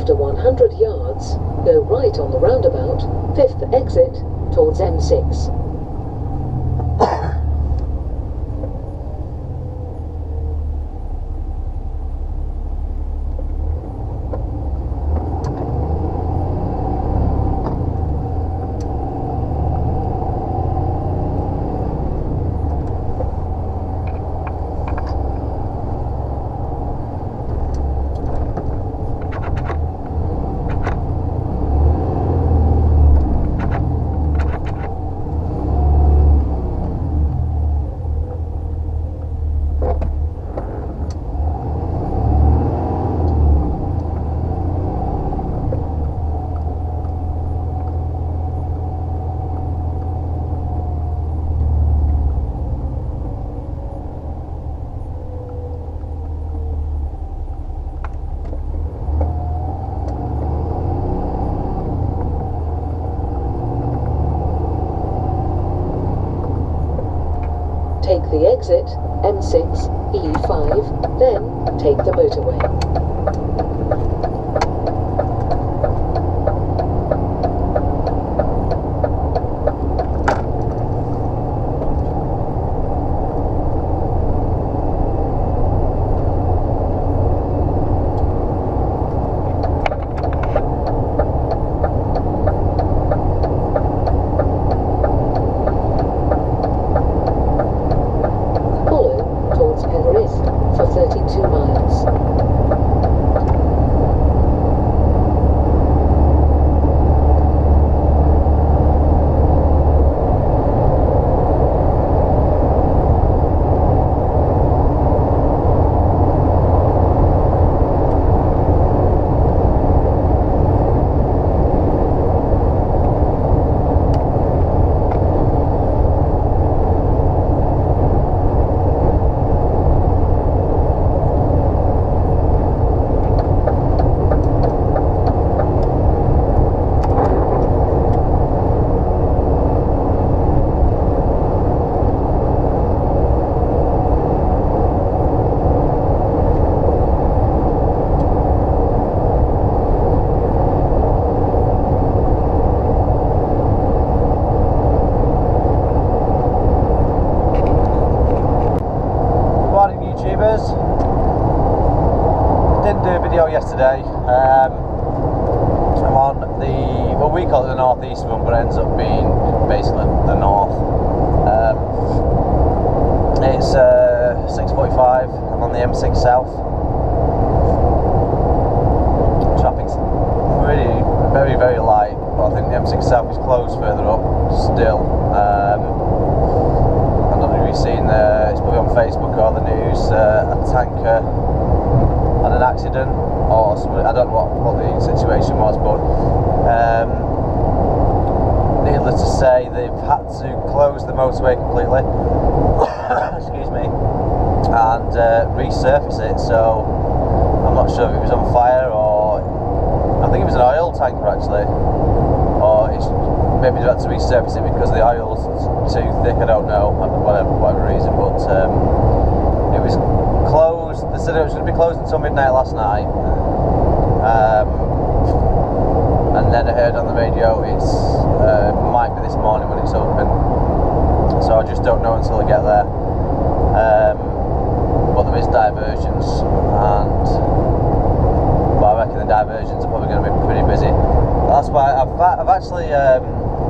After 100 yards, go right on the roundabout, 5th exit, towards M6. Take the exit, M6, E5, then take the motorway. For 32 miles. Yesterday, I'm on the, well, we call it the northeast one, but it ends up being basically the north. It's 6:45. I'm on the M6 South. Traffic's very, very light, but I think the M6 South is closed further up still. I don't know if you've seen, it's probably on Facebook or the news, a tanker had an accident or something. I don't know what the situation was, but needless to say, they've had to close the motorway completely excuse me, and resurface it. So I'm not sure if it was on fire, or I think it was an oil tanker actually, or maybe they had to resurface it because the oil's too thick. I don't know, whatever reason, but it was closed. They said it was going to be closed until midnight last night, and then I heard on the radio it's might be this morning when it's open, so I just don't know until I get there. But there is diversions, and I reckon the diversions are probably going to be pretty busy. That's why I've actually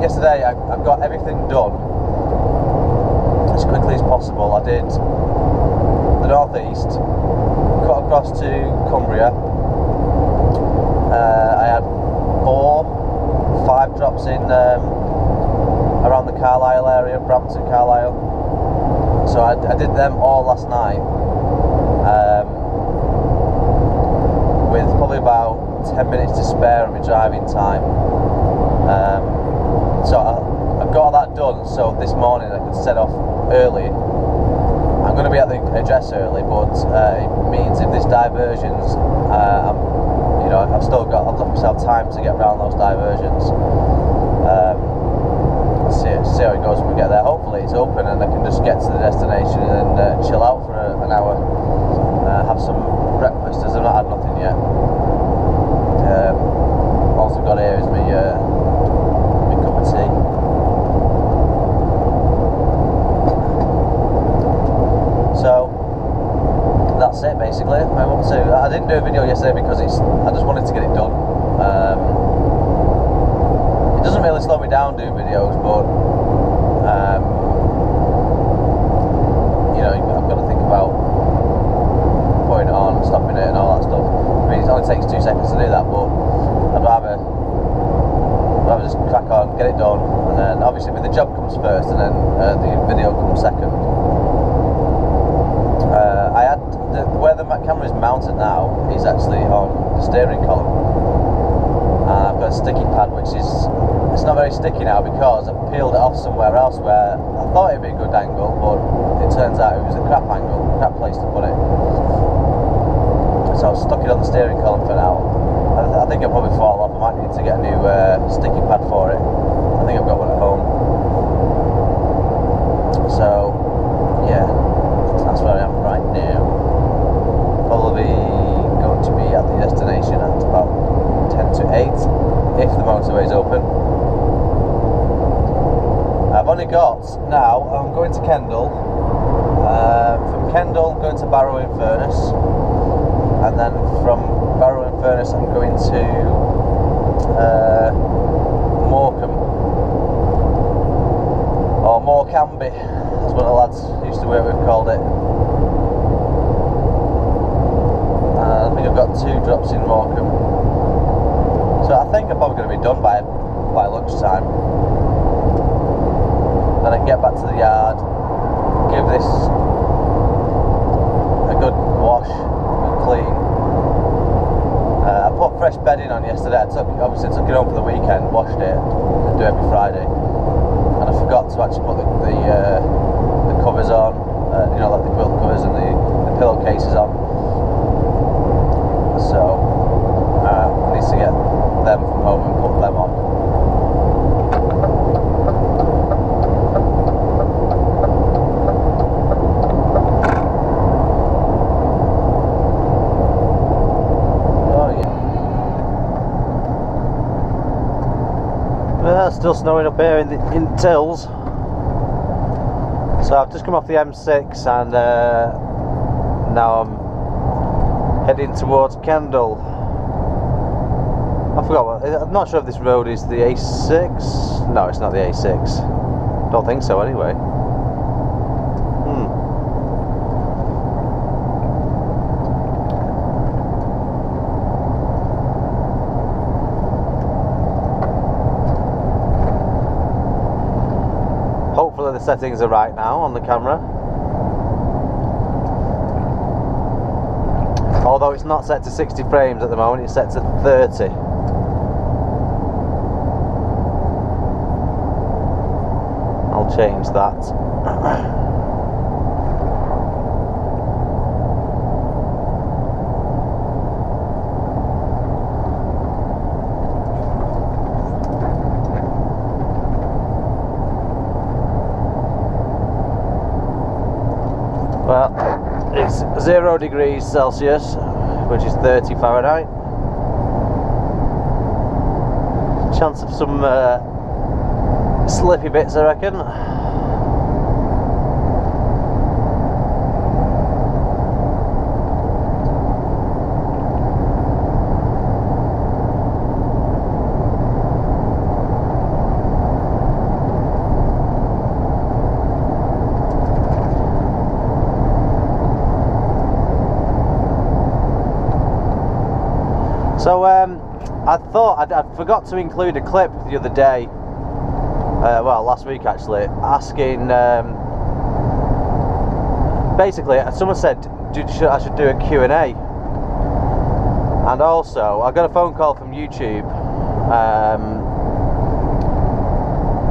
yesterday I've got everything done as quickly as possible. I did the northeast, cut across to Cumbria. I had 5 drops in around the Carlisle area, Brampton, Carlisle. So I did them all last night, with probably about 10 minutes to spare on my driving time. So I got that done, so this morning I could set off early. I'm going to be at the address early, but it means if there's diversions, I've still got, I've left myself time to get around those diversions. See how it goes when we get there. Hopefully it's open and I can just get to the destination and chill out for an hour, have some breakfast, as I've not had nothing yet. basically. I'm up to. I didn't do a video yesterday because I just wanted to get it done. It doesn't really slow me down doing videos, but you know, I've got to think about putting it on and stopping it and all that stuff. I mean, it only takes 2 seconds to do that, but I'd rather just crack on, get it done, and then obviously the job comes first, and then the video comes second. Where the camera is mounted now is actually on the steering column. I've got a sticky pad, which it's not very sticky now because I've peeled it off somewhere else where I thought it'd be a good angle, but it turns out it was a crap angle, crap place to put it. So I've stuck it on the steering column for now. I think it'll probably fall off. I might need to get a new sticky pad for it. I think I've got one at home. So yeah, that's where I am right now. Probably going to be at the destination at about 10 to 8 if the motorway is open. I've only got now, I'm going to Kendal. From Kendal I'm going to Barrow in Furness, and then from Barrow in Furness I'm going to Morecambe, or Morecambe, as one of the lads who used to work with called it. I think I've got 2 drops in Morecambe, so I think I'm probably going to be done by lunchtime. Then I can get back to the yard, give this a good wash, good clean. I put fresh bedding on yesterday. I took it home for the weekend, washed it, I do every Friday, and I forgot to actually put the covers on, you know, like the quilt covers and the pillowcases on. So I need to get them from home and put them on. Oh yeah. Well, it's still snowing up here in Tills. So I've just come off the M6 and now I'm heading towards Kendal. I forgot what, I'm not sure if this road is the A6. No, it's not the A6. Don't think so anyway. Hopefully the settings are right now on the camera. Although it's not set to 60 frames at the moment, it's set to 30. I'll change that. Well, it's 0 degrees Celsius, which is 30 Fahrenheit. Chance of some slippy bits, I reckon. So I thought I forgot to include a clip the other day, well last week actually, asking, basically someone said I should do a Q&A, and also I got a phone call from YouTube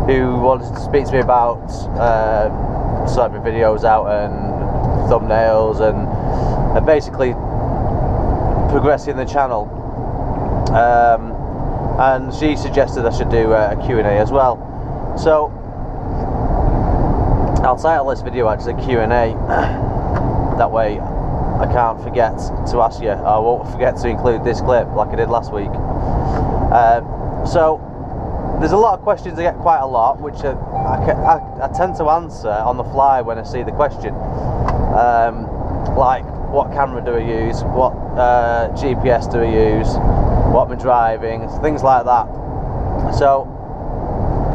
who wanted to speak to me about sorting my videos out and thumbnails and basically progressing the channel. And she suggested I should do a Q&A as well. So I'll title this video actually Q&A. That way I can't forget to ask you. I won't forget to include this clip like I did last week. So there's a lot of questions. I get quite a lot, which I tend to answer on the fly when I see the question. Like what camera do I use, what GPS do I use, what am I driving, things like that. So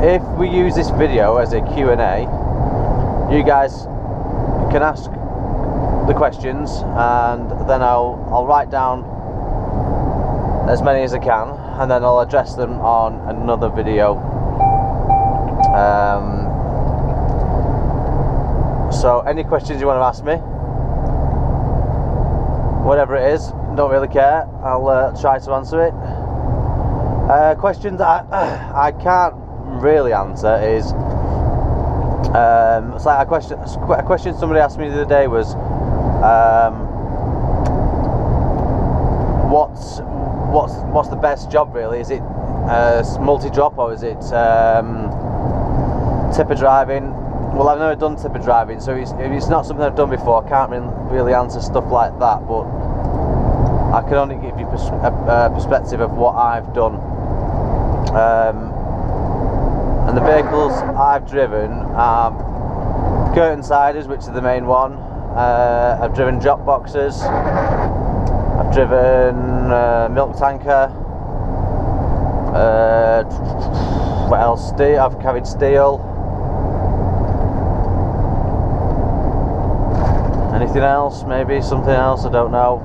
if we use this video as a Q&A, you guys can ask the questions, and then I'll write down as many as I can, and then I'll address them on another video. So any questions you want to ask me, whatever it is, don't really care, I'll try to answer it. Questions that I can't really answer is it's like a question somebody asked me the other day was what's the best job really? Is it multi-drop, or is it tipper driving? Well, I've never done tipper driving, so if it's not something I've done before, I can't really answer stuff like that, but I can only give you a perspective of what I've done. And the vehicles I've driven are curtain siders, which are the main one. I've driven drop boxes, I've driven milk tanker, what else? Steel. I've carried steel. Anything else? Maybe something else, I don't know.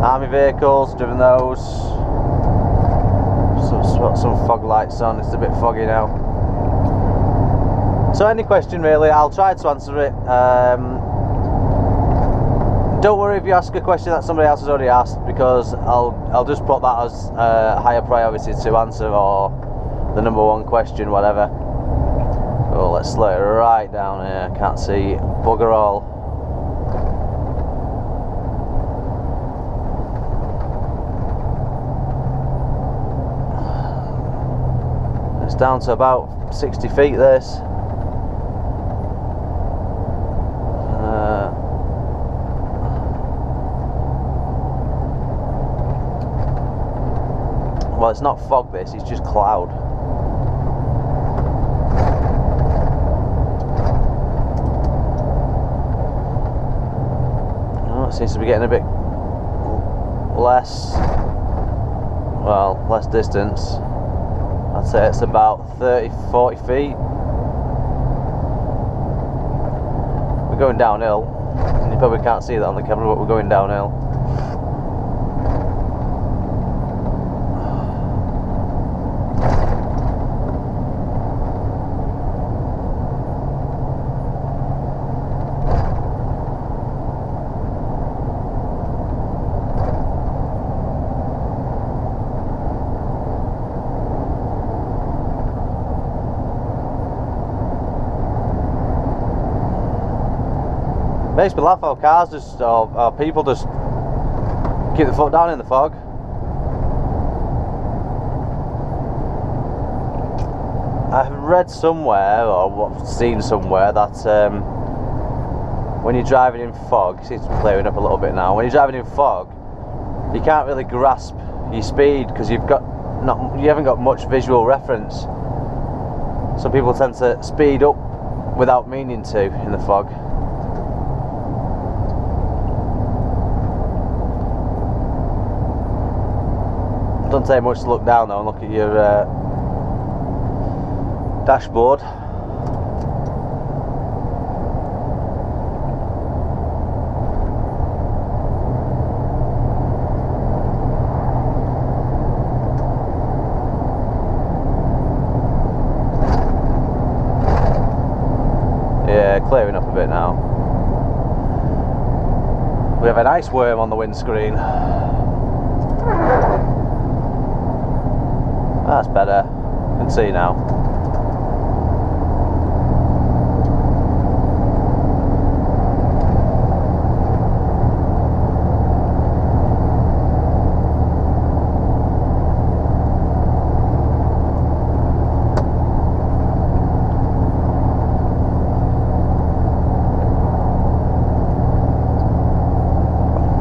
Army vehicles, driven those. Some fog lights on, it's a bit foggy now. So any question really, I'll try to answer it. Don't worry if you ask a question that somebody else has already asked, because I'll just put that as higher priority to answer, or the number one question, whatever. Oh, let's slow it right down here. Can't see bugger all. It's down to about 60 feet. This. Well, it's not fog. This. It's just cloud. Seems to be getting a bit less distance. I'd say it's about 30-40 feet. We're going downhill, and you probably can't see that on the camera, but we're going downhill. Makes me laugh how cars just, or people just keep the foot down in the fog. I've read somewhere, or seen somewhere, that when you're driving in fog, it seems to be clearing up a little bit now, when you're driving in fog, you can't really grasp your speed, because you haven't got much visual reference. Some people tend to speed up without meaning to in the fog. Doesn't take much to look down though and look at your dashboard. Yeah, clearing up a bit now. We have an ice worm on the windscreen. That's better. You can see now.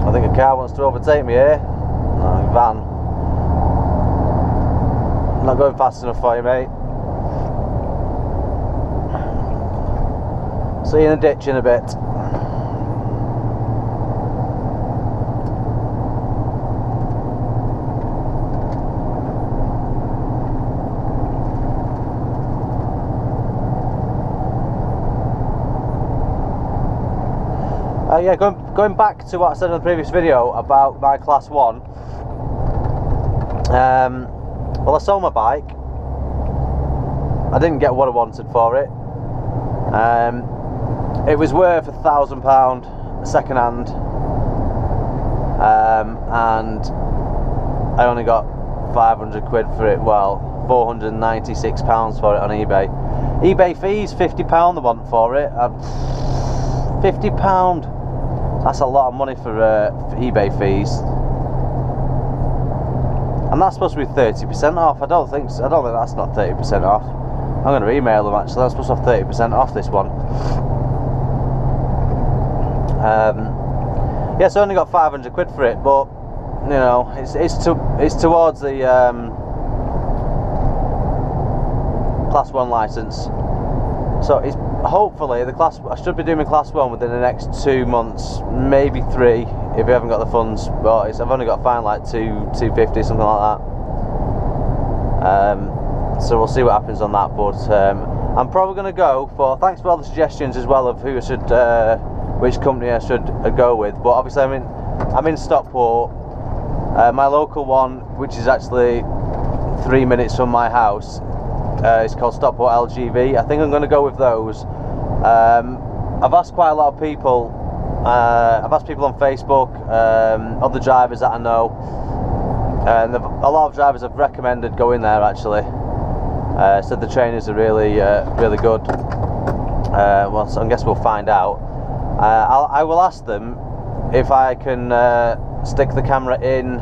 I think a car wants to overtake me here. No, van. Not going fast enough for you, mate. See you in the ditch in a bit. Yeah, going back to what I said in the previous video about my class 1. Well, I sold my bike. I didn't get what I wanted for it. It was worth £1,000 second hand, and I only got 500 quid for it. Well, £496 for it on eBay. eBay fees £50 the want for it. £50. That's a lot of money for eBay fees, and that's supposed to be 30% off. I don't think that's not 30% off. I'm going to email them actually. I'm supposed to have 30% off this one. Yeah, so I only got 500 quid for it, but you know, it's towards the class 1 license. So it's hopefully the class. I should be doing my class 1 within the next 2 months, maybe 3 if we haven't got the funds. But I've only got to find like 250, something like that. So we'll see what happens on that. But I'm probably going to go for. Thanks for all the suggestions as well of who I should, which company I should go with. But obviously I'm in Stockport. My local one, which is actually 3 minutes from my house. It's called Stockport LGV. I think I'm going to go with those. I've asked quite a lot of people. I've asked people on Facebook, other drivers that I know, and a lot of drivers have recommended going there actually. Said the trainers are really, really good. Well, so I guess we'll find out. I will ask them if I can stick the camera in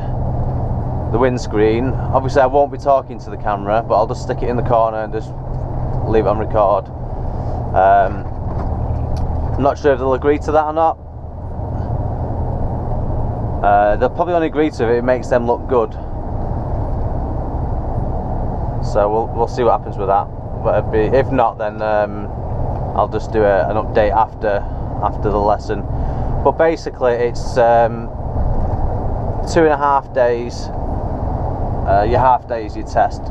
the windscreen. Obviously I won't be talking to the camera, but I'll just stick it in the corner and just leave it on record. I'm not sure if they'll agree to that or not. They'll probably only agree to it if it makes them look good. So we'll see what happens with that. But if not, then I'll just do an update after the lesson. But basically it's 2.5 days. Your half day is your test.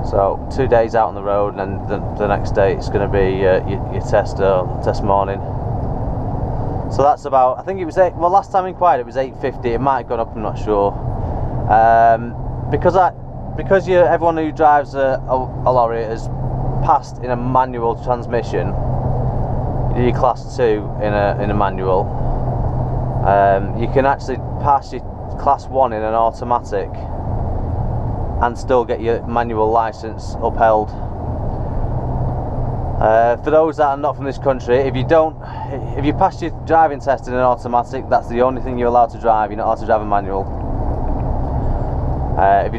So 2 days out on the road, and then the next day it's going to be your test morning. So that's about, I think it was well, last time I inquired it was 8.50. It might have gone up, I'm not sure. Because everyone who drives a lorry has passed in a manual transmission. You do your class 2 in a manual. You can actually pass your class 1 in an automatic and still get your manual license upheld. For those that are not from this country, if you pass your driving test in an automatic, that's the only thing you're allowed to drive. You're not allowed to drive a manual. If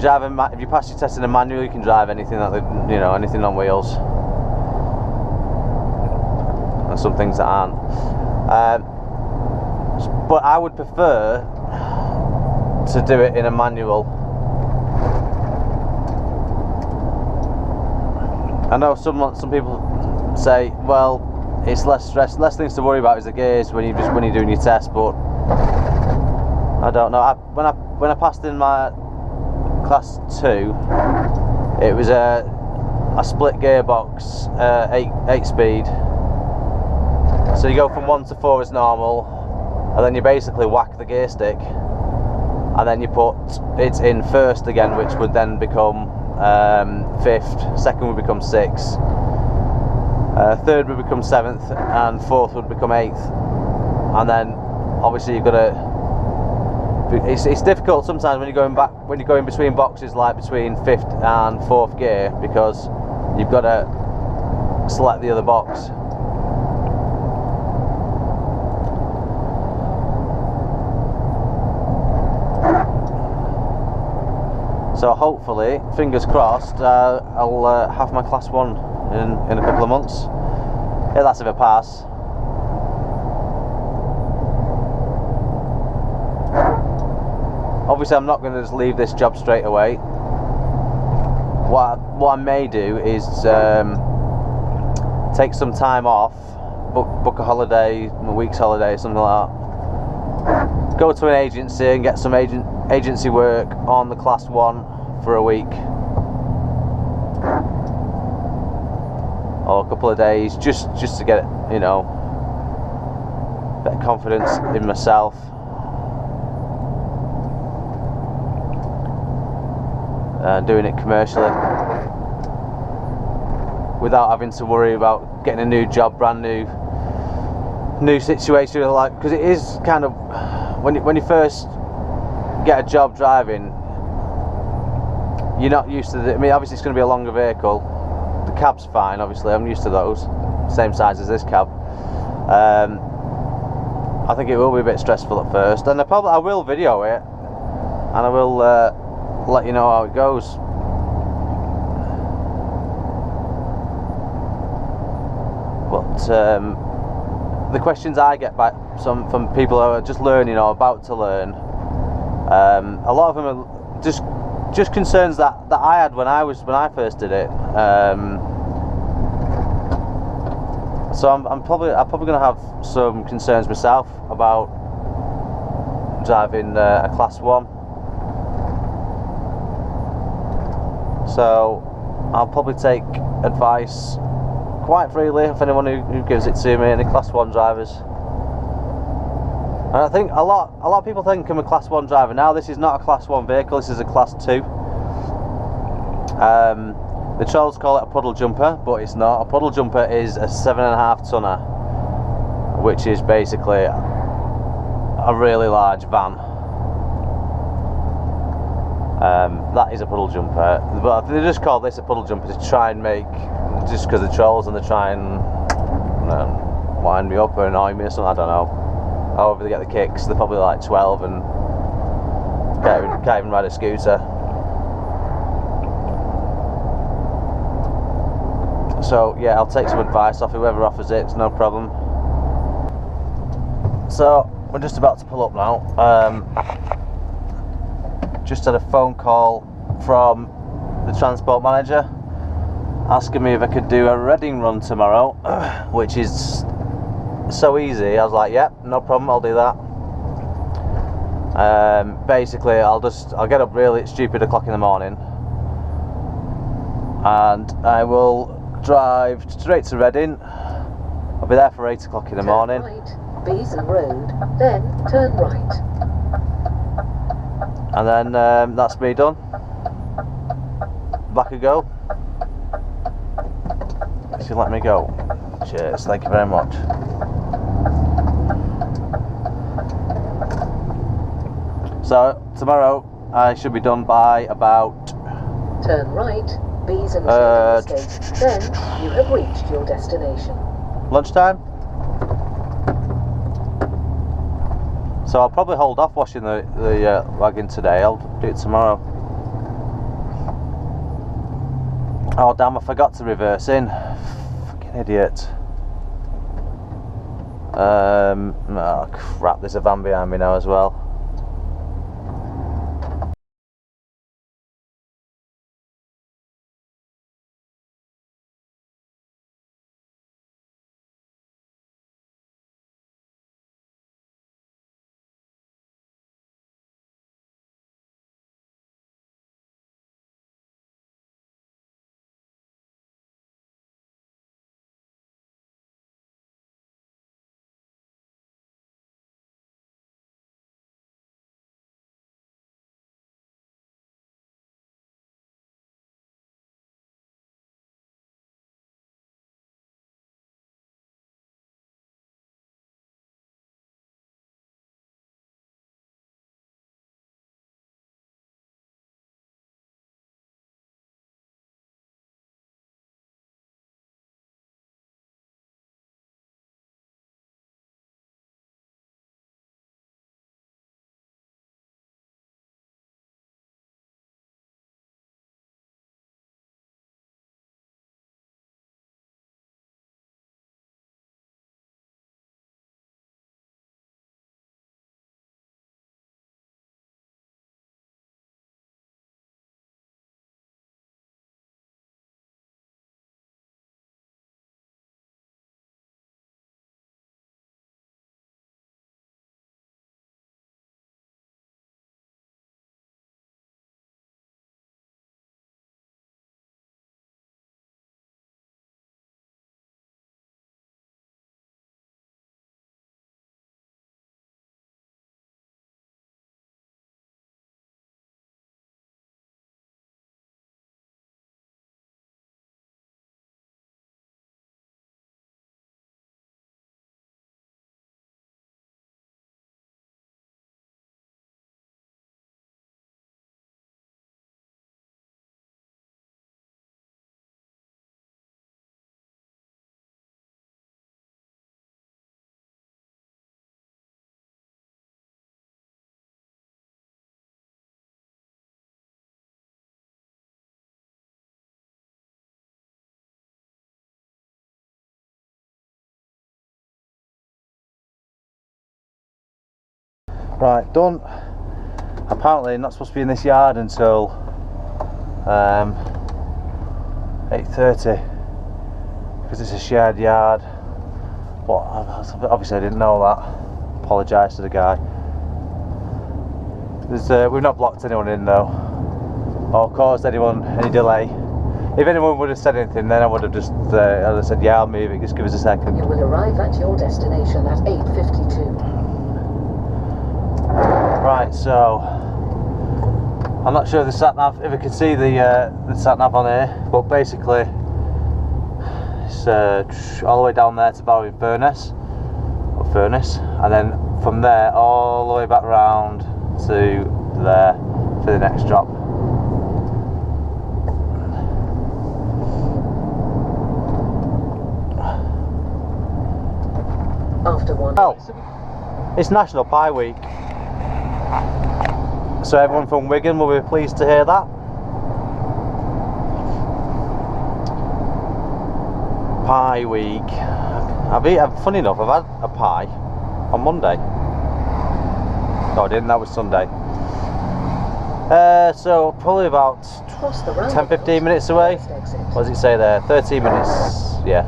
you pass your test in a manual, you can drive anything anything on wheels. And some things that aren't. But I would prefer to do it in a manual. I know some people say, well, it's less stress, less things to worry about is the gears when you're doing your test. But I don't know. When I passed in my class 2, it was a split gearbox, 8 speed. So you go from 1 to 4 as normal, and then you basically whack the gear stick, and then you put it in first again, which would then become 5th, second would become 6th, third would become 7th, and 4th would become 8th. And then obviously you've got to, it's difficult sometimes when you're going between boxes, like between 5th and 4th gear, because you've got to select the other box. So hopefully, fingers crossed, I'll have my class 1 in a couple of months. Yeah, that's if I pass. Obviously I'm not going to just leave this job straight away. what I may do is take some time off, book a holiday, a week's holiday, something like that. Go to an agency and get some agency work on the Class 1 for a week. Or a couple of days, just to get, you know, a bit of confidence in myself. Doing it commercially without having to worry about getting a new job, brand new situation, like, because it is kind of, when you first get a job driving, you're not used to I mean, obviously it's going to be a longer vehicle. The cab's fine, obviously, I'm used to those, same size as this cab. I think it will be a bit stressful at first, and I will video it, and I will let you know how it goes. But the questions I get back from people who are just learning or about to learn, a lot of them are just concerns that I had when I first did it. So I'm probably going to have some concerns myself about driving a Class 1. So I'll probably take advice quite freely of anyone who gives it to me, any Class 1 drivers. And I think a lot of people think I'm a Class 1 driver. Now, this is not a Class 1 vehicle, this is a Class 2. The trolls call it a puddle jumper, but it's not. A puddle jumper is a 7.5 tonner, which is basically a really large van. That is a puddle jumper, but they just call this a puddle jumper to try and make, just because the trolls, and they try and wind me up or annoy me or something, I don't know. However they get the kicks, they're probably like 12 and can't even ride a scooter. So yeah, I'll take some advice off whoever offers it, it's no problem. So we're just about to pull up now. Just had a phone call from the transport manager asking me if I could do a Reading run tomorrow, which is so easy. I was like, yeah, no problem, I'll do that. Basically, I'll get up really stupid o'clock in the morning, and I will drive straight to Reading. I'll be there for 8 o'clock in the morning. Turn right, Beeson Road, then turn right. And then that's me done. Back I go. If you let me go. Cheers, thank you very much. So tomorrow I should be done by about... Turn right, Beeson Road Estate, then you have reached your destination. Lunchtime? So I'll probably hold off washing the wagon today. I'll do it tomorrow. Oh damn, I forgot to reverse in. Fucking idiot. Oh crap, there's a van behind me now as well. Right, done. Apparently not supposed to be in this yard until 8:30 because it's a shared yard. But obviously I didn't know that. Apologise to the guy. We've not blocked anyone in though, or caused anyone any delay. If anyone would have said anything, then I would have just I'd have said, yeah, I'll move it, just give us a second. You will arrive at your destination at 8:52. Right, so I'm not sure if the sat nav, if I can see the sat nav on here, but basically it's all the way down there to Barrow in Furness, and then from there all the way back round to there for the next drop. After one. Oh, it's National Pie Week, so everyone from Wigan will be pleased to hear that. Pie Week. Funny enough, I've had a pie on Monday. No, I didn't, that was Sunday. So probably about 10-15 minutes away. What does it say there? 13 minutes, yeah.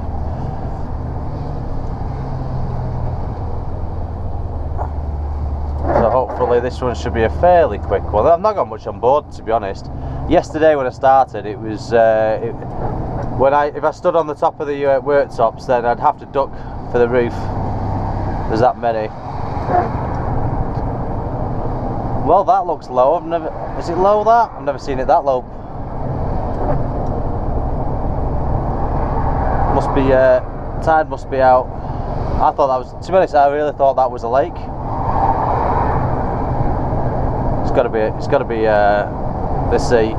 So hopefully this one should be a fairly quick one. I've not got much on board, to be honest. Yesterday when I started, it was if I stood on the top of the worktops, then I'd have to duck for the roof. There's that many. Well, that looks low. Is it low, that? I've never seen it that low. Must be tide must be out. I thought that was, to be honest, I really thought that was a lake. It's got to be the sea,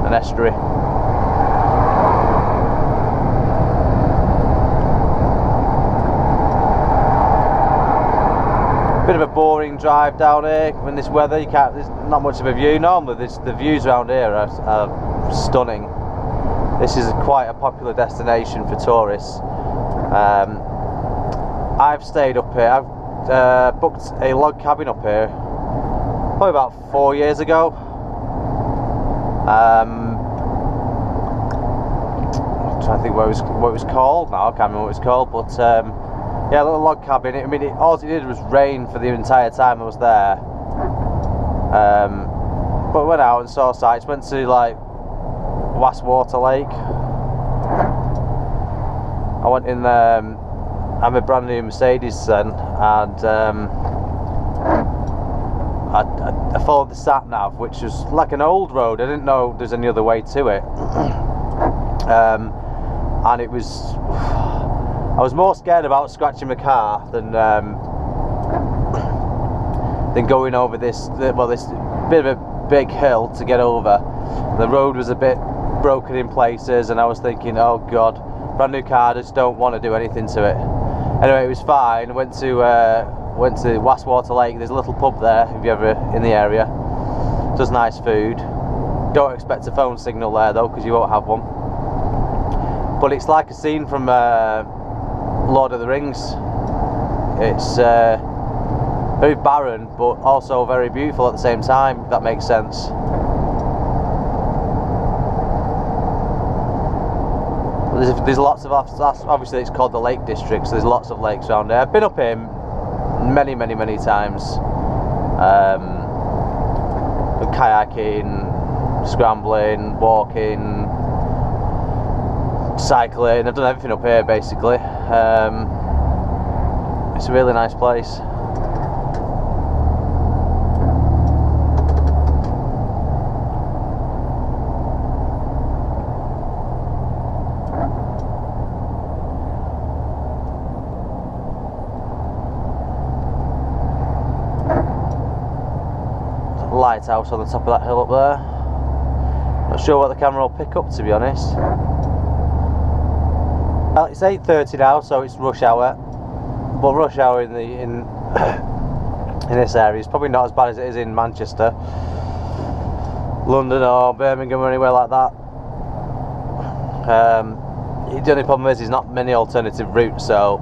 an estuary. Bit of a boring drive down here in this weather. There's not much of a view. Normally the views around here are stunning. This is quite a popular destination for tourists. I've stayed up here. I've booked a log cabin up here probably about 4 years ago. I'm trying to think what it was called now. I can't remember what it was called, but yeah, a little log cabin. I mean, all it did was rain for the entire time I was there. But went out and saw sights. Went to like Wastwater Lake. I went in there. I'm a brand new Mercedes then, and I followed the sat nav, which was like an old road. I didn't know there's any other way to it. And it was. I was more scared about scratching my car than going over this bit of a big hill to get over. The road was a bit broken in places, and I was thinking, oh god, brand new car, just don't want to do anything to it. Anyway, it was fine. I went to Wastwater Lake. There's a little pub there if you're ever in the area. Does nice food. Don't expect a phone signal there though, because you won't have one. But it's like a scene from Lord of the Rings. It's very barren, but also very beautiful at the same time, if that makes sense. There's lots of, obviously it's called the Lake District, so there's lots of lakes around there. I've been up here many times. Kayaking, scrambling, walking, cycling. I've done everything up here basically. It's a really nice place. Lighthouse on the top of that hill up there. Not sure what the camera will pick up, to be honest. Well, it's 8:30 now, so it's rush hour. But rush hour in this area is probably not as bad as it is in Manchester, London or Birmingham or anywhere like that. The only problem is there's not many alternative routes, so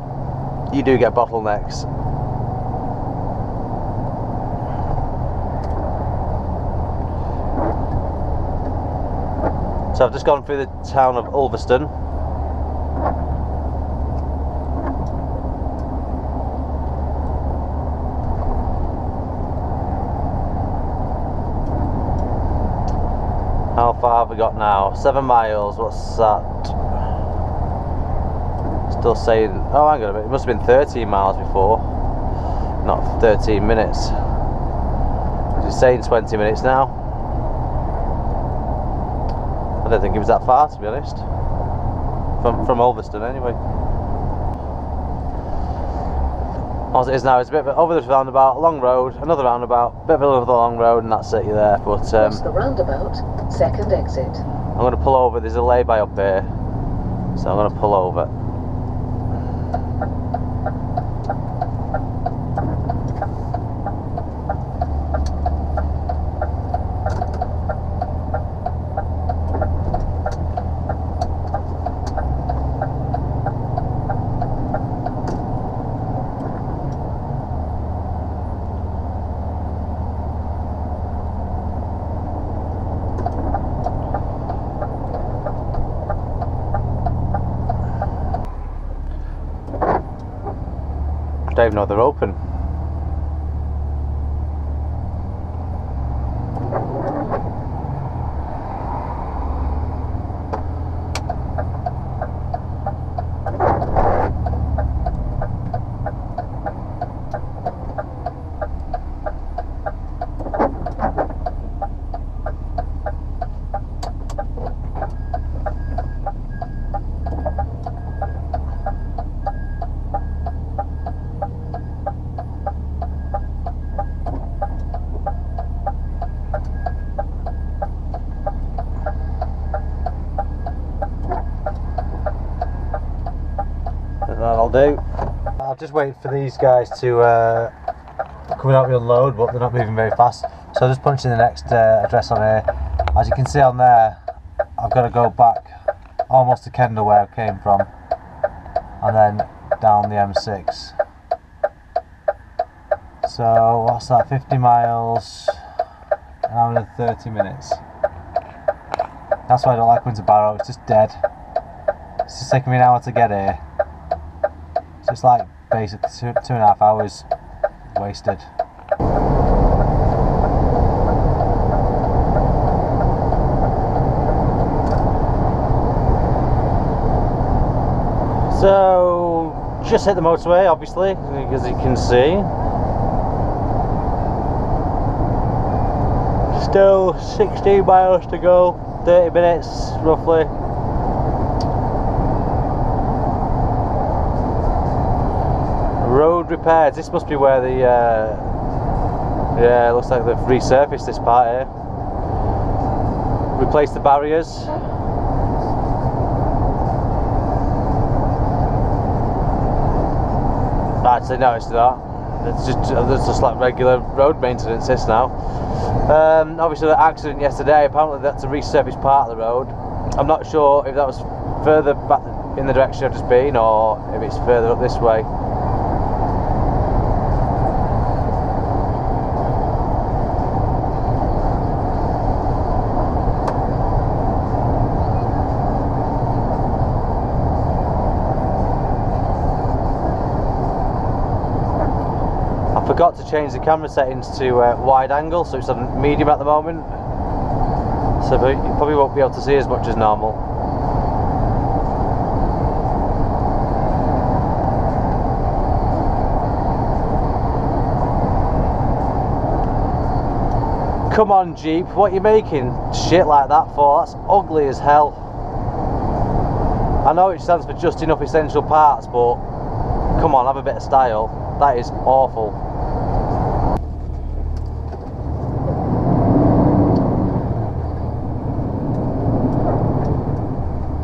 you do get bottlenecks. So I've just gone through the town of Ulverston. How far have we got now? 7 miles, what's that? Still saying, oh hang on a minute, it must have been 13 miles before. Not 13 minutes. It's saying 20 minutes now. I don't think it was that far, to be honest. From Ulverston anyway. As it is now, it's a bit of over the roundabout, long road, another roundabout, bit of another long road, and that's it, you're there. But Cross the roundabout, second exit. I'm going to pull over, there's a lay-by up here, so I'm going to pull over. I don't even know they're open. That'll do. I've just waited for these guys to come out and unload, but they're not moving very fast. So I just punched in the next address on here. As you can see on there, I've got to go back almost to Kendal where I came from, and then down the M6. So what's that? 50 miles, an hour and 30 minutes. That's why I don't like going to Barrow. It's just dead. It's just taking me an hour to get here. So it's like basically 2.5 hours wasted. So just hit the motorway, obviously, as you can see. Still 16 miles to go, 30 minutes roughly. Road repairs. This must be where the yeah, it looks like they've resurfaced this part here. Replaced the barriers. I actually noticed that. It's just like regular road maintenance this now. Obviously the accident yesterday, apparently that's a resurfaced part of the road. I'm not sure if that was further back in the direction I've just been, or if it's further up this way. Forgot to change the camera settings to wide angle, so it's on medium at the moment, so you probably won't be able to see as much as normal. Come on Jeep, what are you making shit like that for? That's ugly as hell. I know it stands for just enough essential parts, but come on, have a bit of style. That is awful.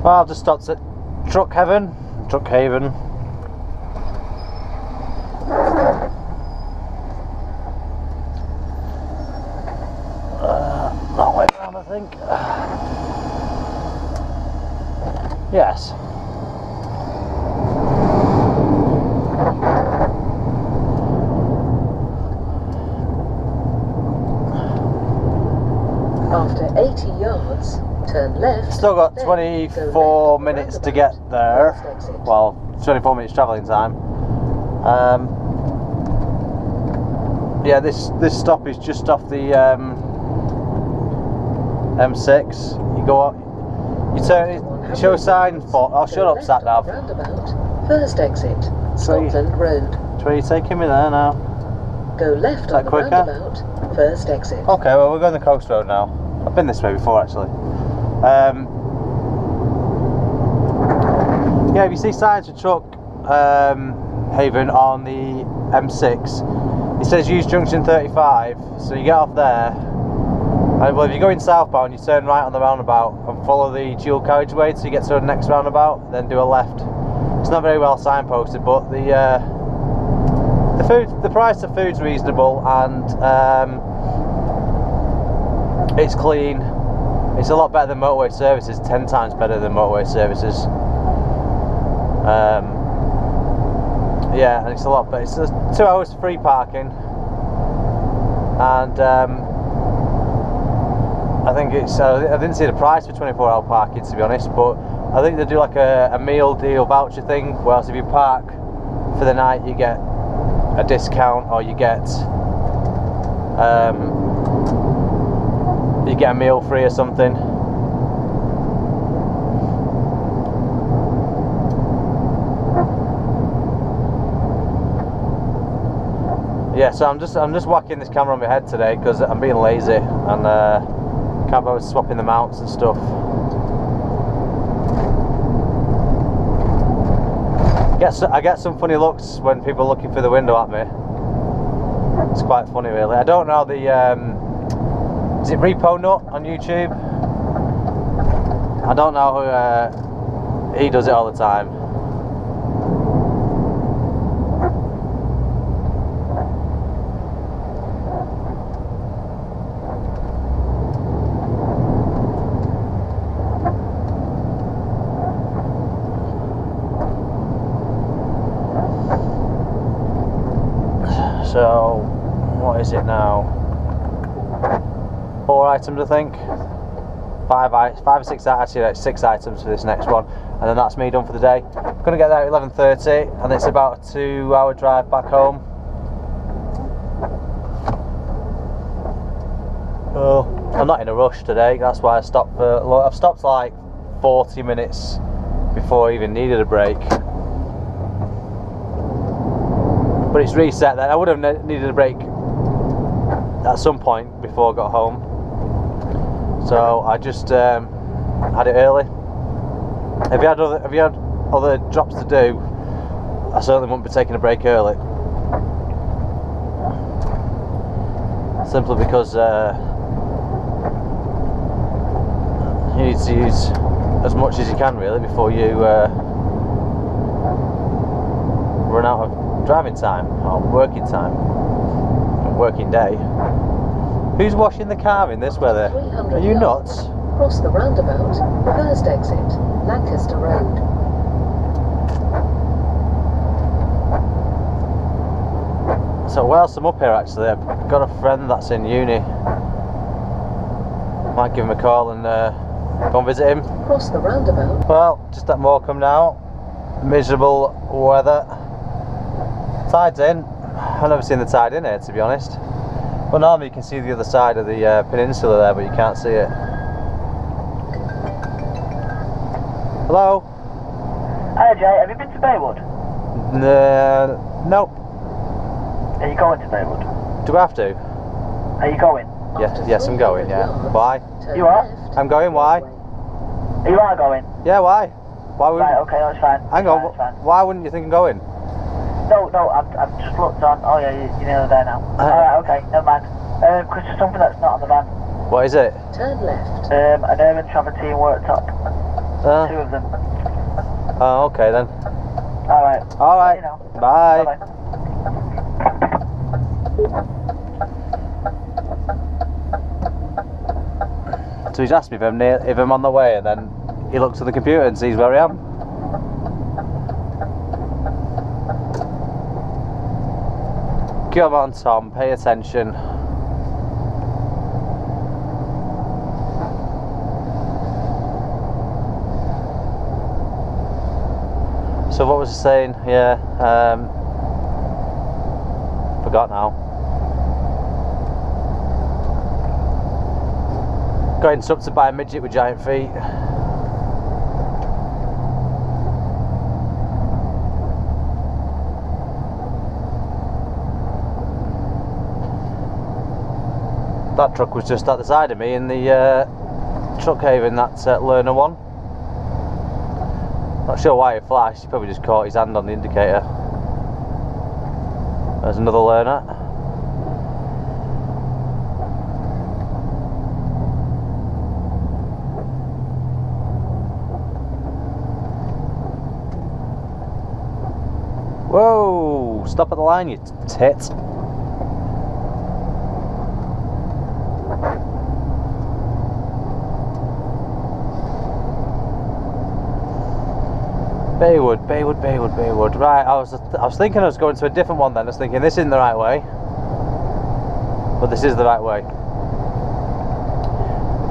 Well, I've just stopped at Truck Haven. Not way around, I think. Yes. After 80 yards, Turn left. Still got then 24 go left minutes on to the get roundabout. there. First exit. Well, 24 minutes travelling time. Yeah, this stop is just off the M6. You go up, you turn it, show a sign for. Oh, shut up, sat nav. Roundabout. First exit. Scotland Road. Which way are you taking me there now? Go left on the quicker? roundabout. First exit. Okay, well we're going the coast road now. I've been this way before actually. Yeah, if you see signs for truck haven on the M6, it says use junction 35, so you get off there, and well, if you're going southbound you turn right on the roundabout and follow the dual carriageway till you get to the next roundabout, then do a left. It's not very well signposted, but the price of food's reasonable, and it's clean. It's a lot better than motorway services, 10 times better than motorway services. Yeah, and it's a lot better. It's 2 hours free parking, and I think it's. I didn't see the price for 24-hour parking, to be honest, but I think they do like a meal deal voucher thing. Whereas if you park for the night, you get a discount, or you get a meal free or something. Yeah, so I'm just whacking this camera on my head today because I'm being lazy and can't bother swapping the mounts and stuff. I get some funny looks when people are looking through the window at me. It's quite funny, really. I don't know the is it Repo Nut on YouTube? I don't know who he does it all the time. So, what is it now? 4 items, I think. 5 or 6, actually like 6 items for this next one, and then that's me done for the day. I'm gonna get there at 11:30, and it's about a 2-hour drive back home. Oh, I'm not in a rush today. That's why I stopped for. I've stopped like 40 minutes before I even needed a break. But it's reset then. I would have needed a break at some point before I got home. So I just had it early. If you had other drops to do, I certainly wouldn't be taking a break early. Simply because you need to use as much as you can really before you run out of driving time or working time, working day. Who's washing the car in this weather? Are you nuts? Cross the roundabout. First exit, Lancaster Road. So whilst I'm up here, actually, I've got a friend that's in uni. Might give him a call and go and visit him. Cross the roundabout. Well, just at Morecambe now. Miserable weather. Tide's in. I've never seen the tide in here, to be honest. Well, normally you can see the other side of the peninsula there, but you can't see it. Hello? Hi Jay, have you been to Baywood? Nope. Are you going to Baywood? Do I have to? Are you going? Yes, I'm going, yeah. Why? You are? I'm going, why? You are going? Yeah, why? Why would? Right, okay, that's fine. Hang on, why wouldn't you think I'm going? No, I've just looked on. Oh yeah, you're nearly there now. Alright, okay, never mind. Because there's something that's not on the van. What is it? Turn left. An urban travertine worktop. 2 of them. Oh, okay then. Alright. Alright. You know. Bye. Bye. So he's asked me if I'm on the way, and then he looks at the computer and sees where I am. Come on, Tom, pay attention. So what was I saying? Yeah, forgot now. Got interrupted by a midget with giant feet. That truck was just at the side of me in the truck haven, that learner one. Not sure why it flashed, he probably just caught his hand on the indicator. There's another learner. Whoa! Stop at the line, you tit. Baywood. Right, I was thinking I was going to a different one then. I was thinking this isn't the right way, but this is the right way.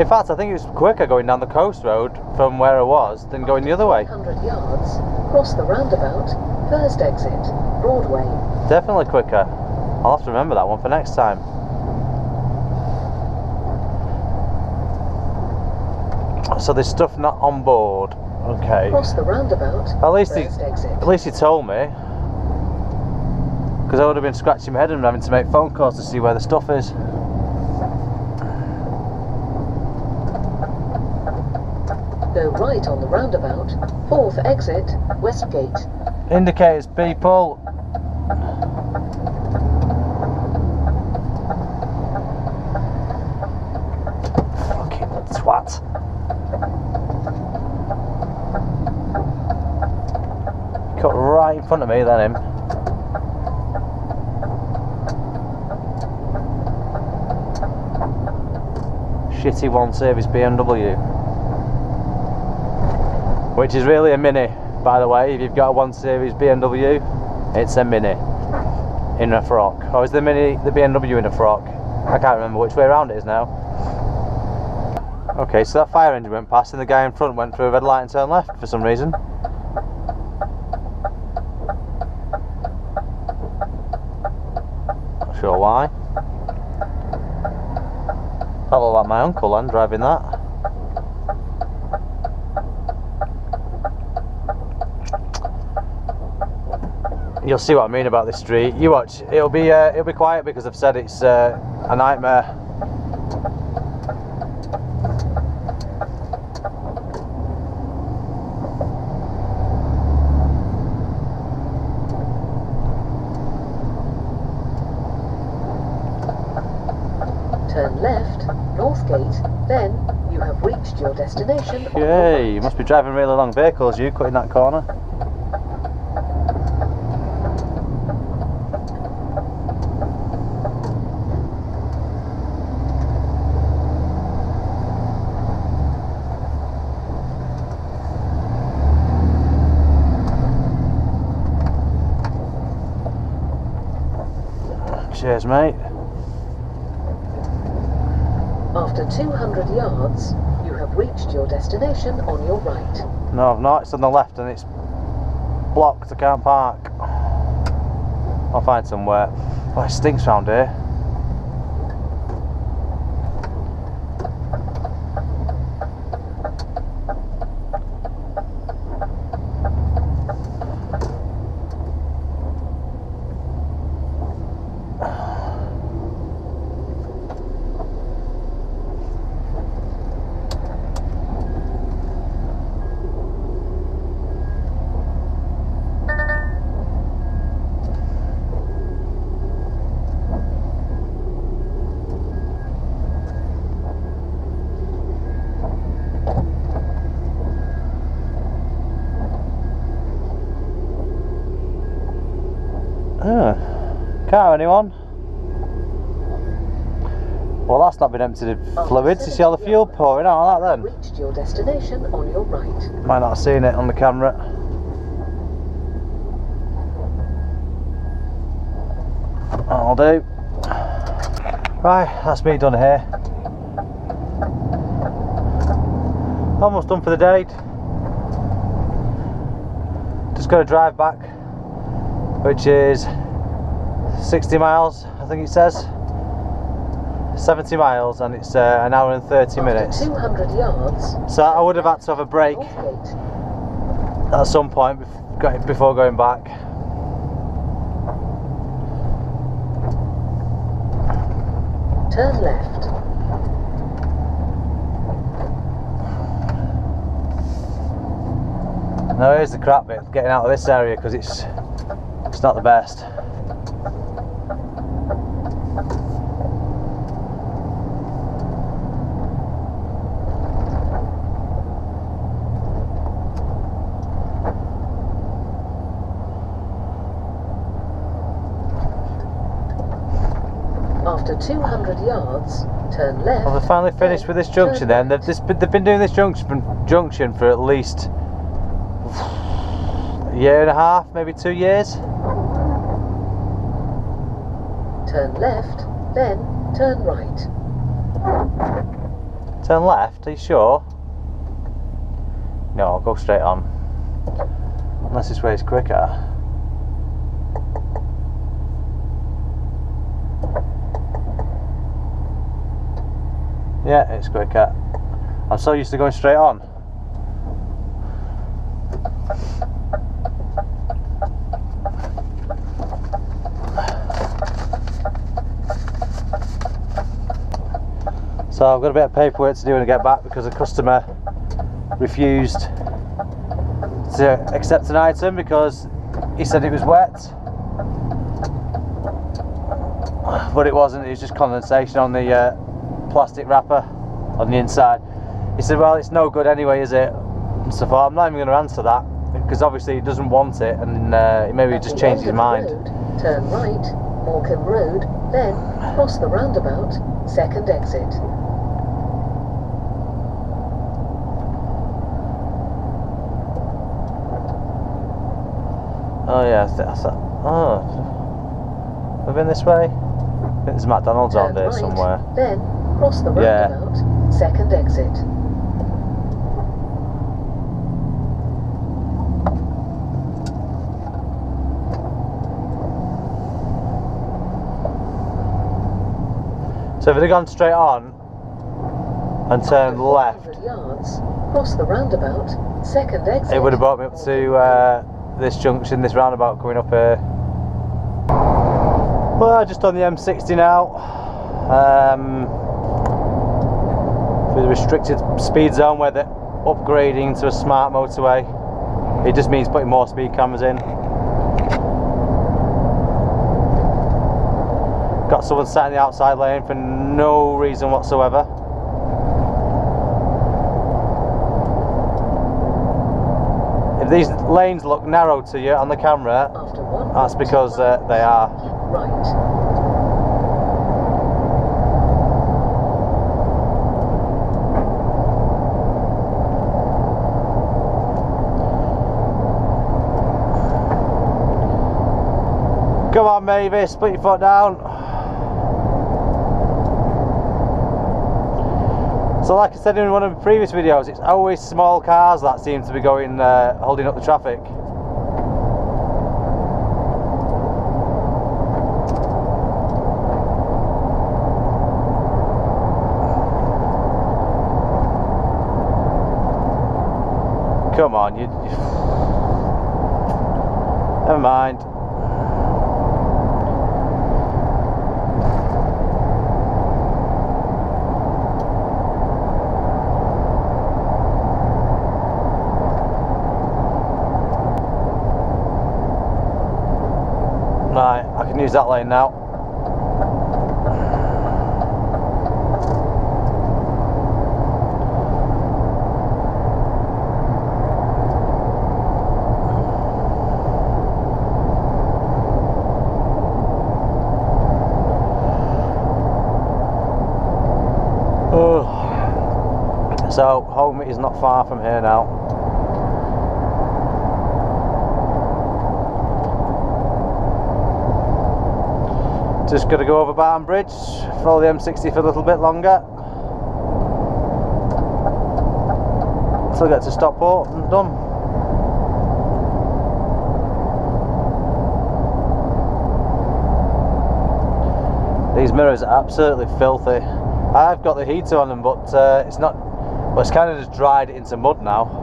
In fact, I think it was quicker going down the coast road from where I was than going the other way. 100 yards, cross the roundabout, first exit, Broadway. Definitely quicker. I'll have to remember that one for next time. So there's stuff not on board. Okay. Cross the roundabout. At least he told me, because I would have been scratching my head and having to make phone calls to see where the stuff is. Go right on the roundabout. Fourth exit, Westgate. Indicators, people. Fucking twat. Cut right in front of me, then him. Shitty one service BMW. Which is really a Mini, by the way. If you've got a 1 Series BMW, it's a Mini in a frock. Or is the Mini the BMW in a frock? I can't remember which way around it is now. Okay, so that fire engine went past and the guy in front went through a red light and turned left for some reason. Not sure why. That looked like my uncle then, driving that. You'll see what I mean about this street. You watch. It'll be quiet because I've said it's a nightmare. Turn left, Northgate, then you have reached your destination. Okay, you must be driving really long vehicles, you cutting that corner. Cheers, mate. After 200 yards, you have reached your destination on your right. No, I've not. It's on the left and it's blocked. I can't park. I'll find somewhere. Oh, it stinks round here. Car, anyone? Well, that's not been emptied of fluids. You see all the fuel pouring out of that then? Reached your destination on your right. Might not have seen it on the camera. I'll do. Right, that's me done here. Almost done for the day. Just got to drive back, which is 60 miles, I think it says. 70 miles, and it's an hour and 30 minutes. 200 yards. So I would have had to have a break at some point before going back. Turn left. Now here's the crap bit, getting out of this area, because it's not the best. After 200 yards, turn left. Well, they're finally finished with this junction then. They've been doing this junction for at least a year and a half, maybe 2 years. Turn left, then turn right. Turn left, are you sure? No, I'll go straight on. Unless this way is quicker. Yeah, it's quicker. I'm so used to going straight on. So I've got a bit of paperwork to do when I get back, because a customer refused to accept an item because he said it was wet. But it wasn't, it was just condensation on the plastic wrapper on the inside. He said, well, it's no good anyway, is it? So far, I'm not even going to answer that, because obviously he doesn't want it, and maybe he just changed his mind. Turn right, Morecambe Road, then cross the roundabout, second exit. Oh yeah, oh, have been this way? I think there's McDonald's on there somewhere. Then cross the roundabout, second exit. So if it had gone straight on and turned left, yards, cross the roundabout, second exit. it would have brought me up to this junction, this roundabout coming up here. Well, just on the M60 now. For the restricted speed zone where they're upgrading to a smart motorway. It just means putting more speed cameras in. Got someone sat in the outside lane for no reason whatsoever. If these lanes look narrow to you on the camera, that's because they are. Right. Come on, Mavis, put your foot down. So like I said in one of the previous videos, it's always small cars that seem to be going, holding up the traffic. Come on, you... Never mind. Right, I can use that lane now. So home is not far from here now. Just got to go over Barrow Bridge, follow the M60 for a little bit longer. Until I get to Stockport and done. These mirrors are absolutely filthy. I've got the heater on them, but it's not. Well, it's kind of just dried into mud now.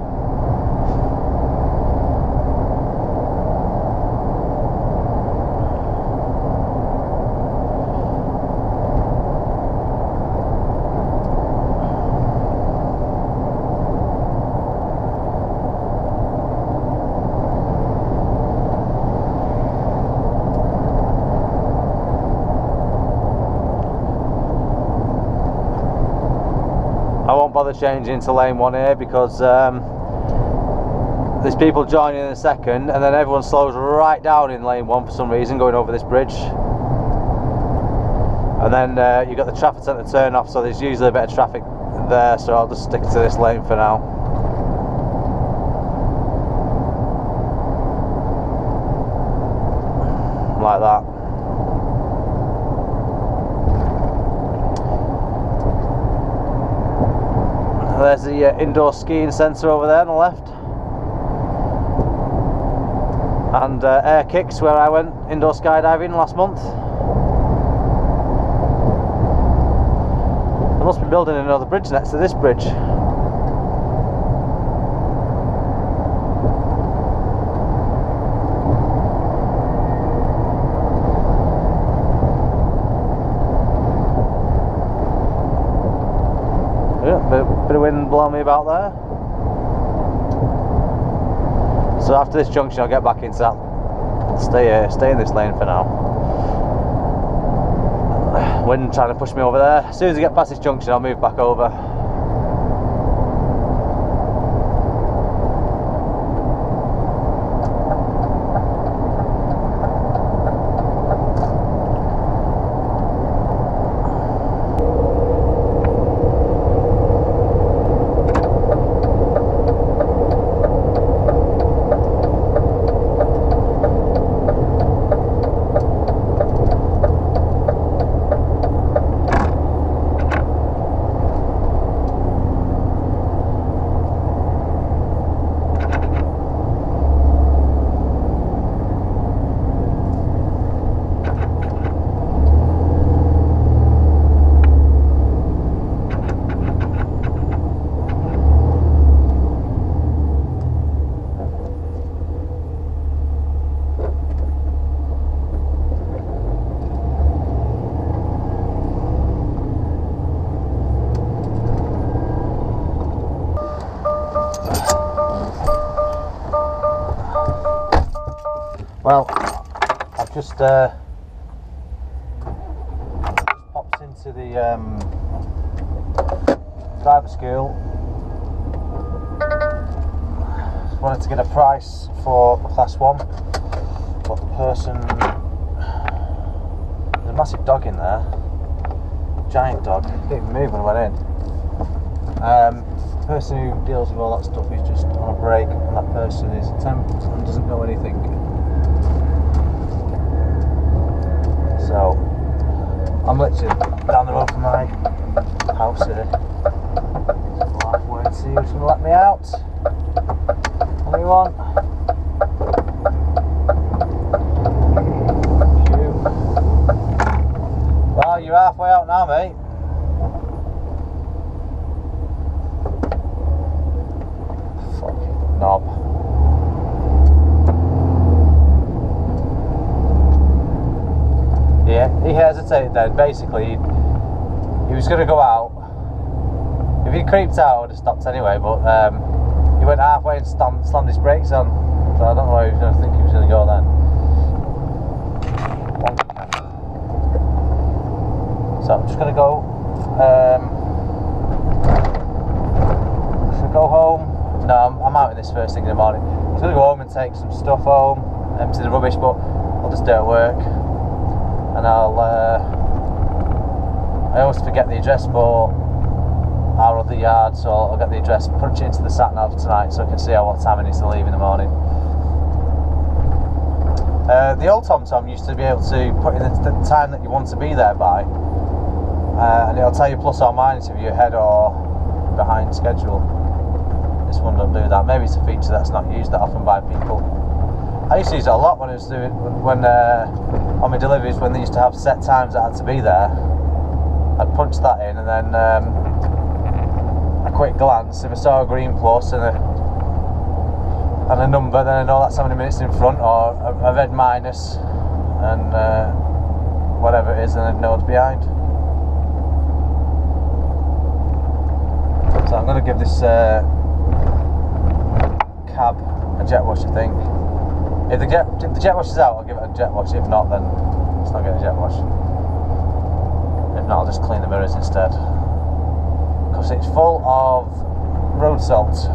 I won't bother changing into lane 1A because there's people joining in a second, and then everyone slows right down in lane 1 for some reason, going over this bridge. And then you've got the traffic centre turn off, so there's usually a bit of traffic there, so I'll just stick to this lane for now. Like that. There's the indoor skiing centre over there on the left, and Air Kicks, where I went indoor skydiving last month. They must be building another bridge next to this bridge. Bit of wind blowing me about there. So after this junction I'll get back into that. Stay in this lane for now. Wind trying to push me over there. As soon as I get past this junction I'll move back over. Well, I've just popped into the driver school. Just wanted to get a price for the class 1. But the person, there's a massive dog in there, giant dog, didn't even move when I went in. The person who deals with all that stuff is just on a break, and that person is a temp and doesn't know anything. So I'm literally down the road from my house here. I'll have to wait and see who's going to let me out. Anyone? Well, you're halfway out now, mate. Fucking knob. Yeah, he hesitated then. Basically, he was going to go out. If he creeped out, I would have stopped anyway, but he went halfway and slammed his brakes on. So I don't know why he was going to think he was going to go then. So I'm just going to go. Should I go home? No, I'm out in this first thing in the morning. I'm just going to go home and take some stuff home, empty the rubbish, but I'll just do it at work. And I always forget the address for our other yard, so I'll get the address, punch it into the sat nav tonight so I can see what time I need to leave in the morning. The old TomTom used to be able to put in the time that you want to be there by, and it'll tell you plus or minus if you're ahead or behind schedule. This one don't do that. Maybe it's a feature that's not used that often by people. I used to use it a lot when I was doing on my deliveries when they used to have set times that had to be there, I'd punch that in and then a quick glance, if I saw a green plus and a number, then I know that's how many minutes in front, or a red minus and whatever it is, and I'd know it's behind. So I'm going to give this cab a jet wash, I think. If the jet wash is out, I'll give it a jet wash. If not, then it's not getting a jet wash. If not, I'll just clean the mirrors instead, because it's full of road salt.